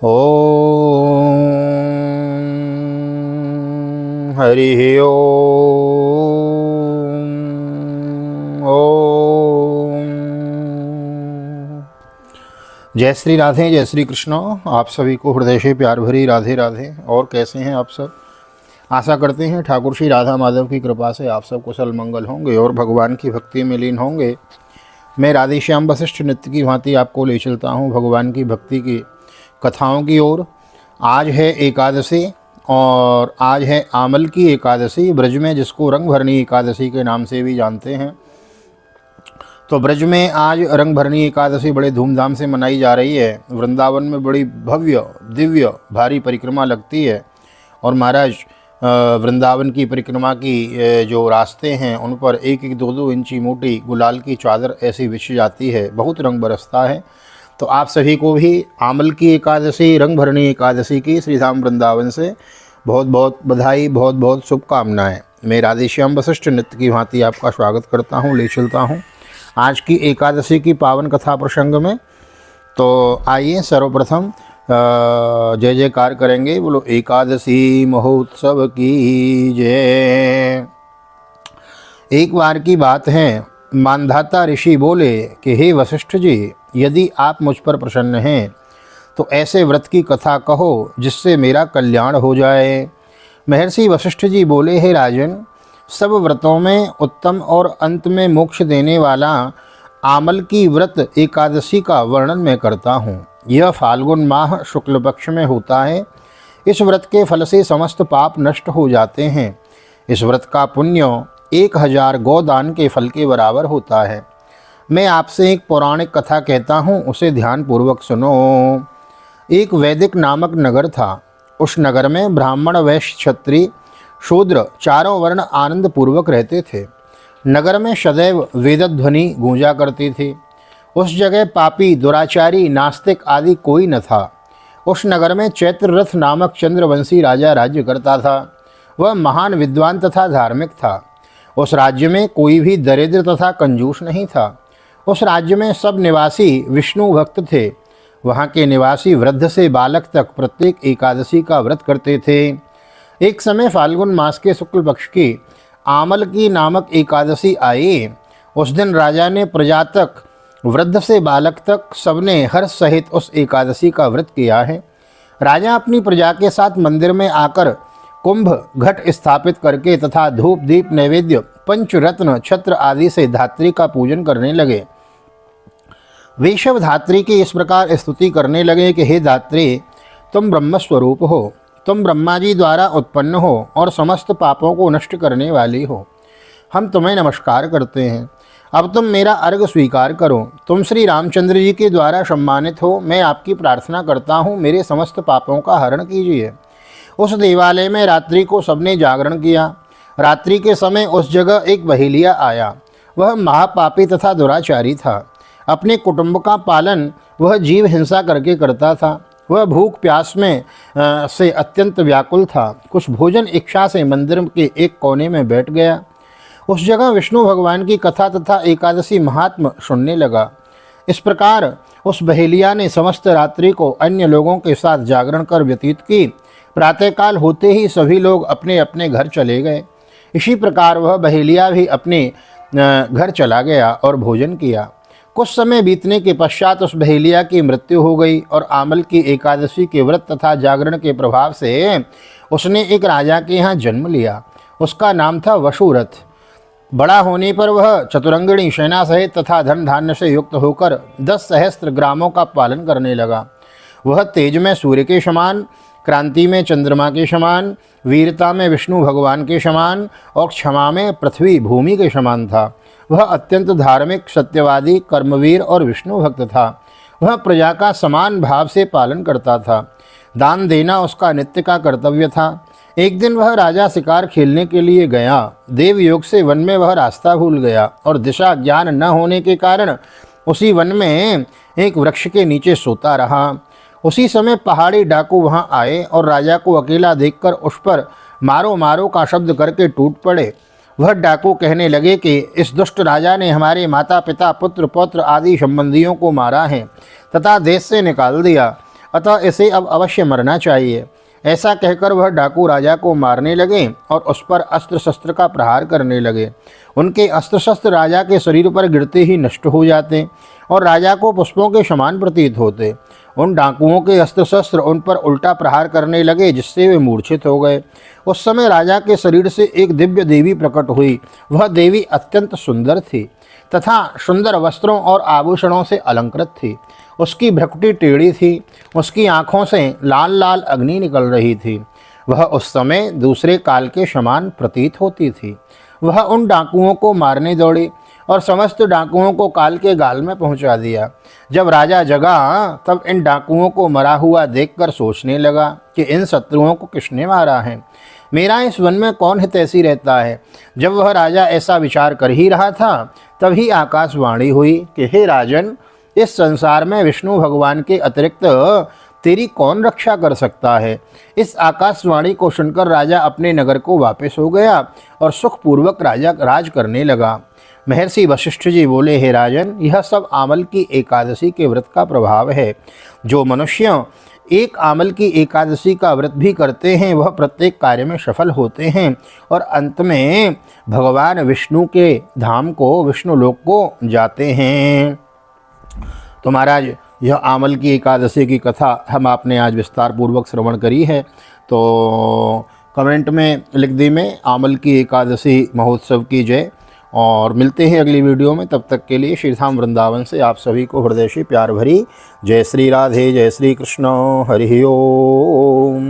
ओम हरि ओम। ओम। जय श्री राधे, जय श्री कृष्ण। आप सभी को हृदय से प्यार भरी राधे राधे। और कैसे हैं आप सब? आशा करते हैं ठाकुर श्री राधा माधव की कृपा से आप सब कुशल मंगल होंगे और भगवान की भक्ति में लीन होंगे। मैं राधेश्याम वशिष्ठ नित्य की भांति आपको ले चलता हूँ भगवान की भक्ति की कथाओं की ओर। आज है एकादशी और आज है आमल की एकादशी, ब्रज में जिसको रंग भरनी एकादशी के नाम से भी जानते हैं। तो ब्रज में आज रंग भरनी एकादशी बड़े धूमधाम से मनाई जा रही है। वृंदावन में बड़ी भव्य दिव्य भारी परिक्रमा लगती है और महाराज वृंदावन की परिक्रमा की जो रास्ते हैं उन पर 1-1, 2-2 इंची मोटी गुलाल की चादर ऐसी बिछ जाती है, बहुत रंग बरसता है। तो आप सभी को भी आमल की एकादशी, रंग भरनी एकादशी की श्रीधाम वृंदावन से बहुत बहुत बधाई, बहुत बहुत शुभकामनाएं। मैं राधेश्याम वशिष्ठ नित्य की भांति आपका स्वागत करता हूं, ले चलता हूं आज की एकादशी की पावन कथा प्रसंग में। तो आइए सर्वप्रथम जय जयकार करेंगे। बोलो एकादशी महोत्सव की जय। एक बार की बात है, मानधाता ऋषि बोले कि हे वशिष्ठ जी, यदि आप मुझ पर प्रसन्न हैं तो ऐसे व्रत की कथा कहो जिससे मेरा कल्याण हो जाए। महर्षि वशिष्ठ जी बोले, हे राजन, सब व्रतों में उत्तम और अंत में मोक्ष देने वाला आमल की व्रत एकादशी का वर्णन मैं करता हूँ। यह फाल्गुन माह शुक्ल पक्ष में होता है। इस व्रत के फल से समस्त पाप नष्ट हो जाते हैं। इस व्रत का पुण्य 1000 गोदान के फल के बराबर होता है। मैं आपसे एक पौराणिक कथा कहता हूँ, उसे ध्यानपूर्वक सुनो। एक वैदिक नामक नगर था। उस नगर में ब्राह्मण, वैश्य, क्षत्रिय, शूद्र चारों वर्ण आनंद पूर्वक रहते थे। नगर में सदैव वेदध्वनि गूंजा करती थी। उस जगह पापी, दुराचारी, नास्तिक आदि कोई न था। उस नगर में चैत्ररथ नामक चंद्रवंशी राजा राज्य करता था। वह महान विद्वान तथा धार्मिक था। उस राज्य में कोई भी दरिद्र तथा कंजूस नहीं था। उस राज्य में सब निवासी विष्णु भक्त थे। वहाँ के निवासी वृद्ध से बालक तक प्रत्येक एकादशी का व्रत करते थे। एक समय फाल्गुन मास के शुक्ल पक्ष की आमल की नामक एकादशी आई। उस दिन राजा ने प्रजा तक, वृद्ध से बालक तक सबने हर्ष सहित उस एकादशी का व्रत किया है। राजा अपनी प्रजा के साथ मंदिर में आकर कुंभ घट स्थापित करके तथा धूप दीप नैवेद्य पंचरत्न छत्र आदि से धात्री का पूजन करने लगे। वे सब धात्री की इस प्रकार स्तुति करने लगे कि हे धात्री, तुम ब्रह्मस्वरूप हो, तुम ब्रह्मा जी द्वारा उत्पन्न हो और समस्त पापों को नष्ट करने वाली हो। हम तुम्हें नमस्कार करते हैं। अब तुम मेरा अर्घ स्वीकार करो। तुम श्री रामचंद्र जी के द्वारा सम्मानित हो। मैं आपकी प्रार्थना करता हूँ, मेरे समस्त पापों का हरण कीजिए। उस देवालय में रात्रि को सबने जागरण किया। रात्रि के समय उस जगह एक बहेलिया आया। वह महापापी तथा दुराचारी था। अपने कुटुंब का पालन वह जीव हिंसा करके करता था। वह भूख प्यास में से अत्यंत व्याकुल था। कुछ भोजन इच्छा से मंदिर के एक कोने में बैठ गया। उस जगह विष्णु भगवान की कथा तथा एकादशी महात्म सुनने लगा। इस प्रकार उस बहेलिया ने समस्त रात्रि को अन्य लोगों के साथ जागरण कर व्यतीत की। प्रातःकाल होते ही सभी लोग अपने अपने घर चले गए। इसी प्रकार वह बहेलिया भी अपने घर चला गया और भोजन किया। कुछ समय बीतने के पश्चात उस बहेलिया की मृत्यु हो गई और आमल की एकादशी के व्रत तथा जागरण के प्रभाव से उसने एक राजा के यहाँ जन्म लिया। उसका नाम था वशुरथ। बड़ा होने पर वह चतुरंगिणी सेना सहित तथा धन धान्य से युक्त होकर 10 सहस्त्र ग्रामों का पालन करने लगा। वह तेज में सूर्य के समान, क्रांति में चंद्रमा के समान, वीरता में विष्णु भगवान के समान और क्षमा में पृथ्वी भूमि के समान था। वह अत्यंत धार्मिक, सत्यवादी, कर्मवीर और विष्णु भक्त था। वह प्रजा का समान भाव से पालन करता था। दान देना उसका नित्य का कर्तव्य था। एक दिन वह राजा शिकार खेलने के लिए गया। देव योग से वन में वह रास्ता भूल गया और दिशा ज्ञान न होने के कारण उसी वन में एक वृक्ष के नीचे सोता रहा। उसी समय पहाड़ी डाकू वहां आए और राजा को अकेला देखकर उस पर मारो मारो का शब्द करके टूट पड़े। वह डाकू कहने लगे कि इस दुष्ट राजा ने हमारे माता पिता, पुत्र पौत्र आदि संबंधियों को मारा है तथा देश से निकाल दिया। अतः इसे अब अवश्य मरना चाहिए। ऐसा कहकर वह डाकू राजा को मारने लगे और उस पर अस्त्र शस्त्र का प्रहार करने लगे। उनके अस्त्र शस्त्र राजा के शरीर पर गिरते ही नष्ट हो जाते और राजा को पुष्पों के समान प्रतीत होते। उन डाकुओं के अस्त्र शस्त्र उन पर उल्टा प्रहार करने लगे, जिससे वे मूर्छित हो गए। उस समय राजा के शरीर से एक दिव्य देवी प्रकट हुई। वह देवी अत्यंत सुंदर थी तथा सुंदर वस्त्रों और आभूषणों से अलंकृत थी। उसकी भ्रुकुटी टेढ़ी थी, उसकी आँखों से लाल लाल अग्नि निकल रही थी। वह उस समय दूसरे काल के समान प्रतीत होती थी। वह उन डाकुओं को मारने दौड़ी और समस्त डाकुओं को काल के गाल में पहुंचा दिया। जब राजा जगा तब इन डाकुओं को मरा हुआ देखकर सोचने लगा कि इन शत्रुओं को किसने मारा है, मेरा इस वन में कौन हितैषी रहता है। जब वह राजा ऐसा विचार कर ही रहा था तभी आकाशवाणी हुई कि हे राजन, इस संसार में विष्णु भगवान के अतिरिक्त तेरी कौन रक्षा कर सकता है। इस आकाशवाणी को सुनकर राजा अपने नगर को वापस हो गया और सुखपूर्वक राज करने लगा। महर्षि वशिष्ठ जी बोले, हे राजन, यह सब आमल की एकादशी के व्रत का प्रभाव है। जो मनुष्य एक आमल की एकादशी का व्रत भी करते हैं वह प्रत्येक कार्य में सफल होते हैं और अंत में भगवान विष्णु के धाम को, विष्णु लोक को जाते हैं। तो महाराज, यह आमल की एकादशी की कथा हम आपने आज विस्तार पूर्वक श्रवण करी है। तो कमेंट में लिख दी मैं आमल की एकादशी महोत्सव की जय। और मिलते हैं अगली वीडियो में। तब तक के लिए श्री धाम वृंदावन से आप सभी को हृदय से प्यार भरी जय श्री राधे, जय श्री कृष्ण, हरि ओम।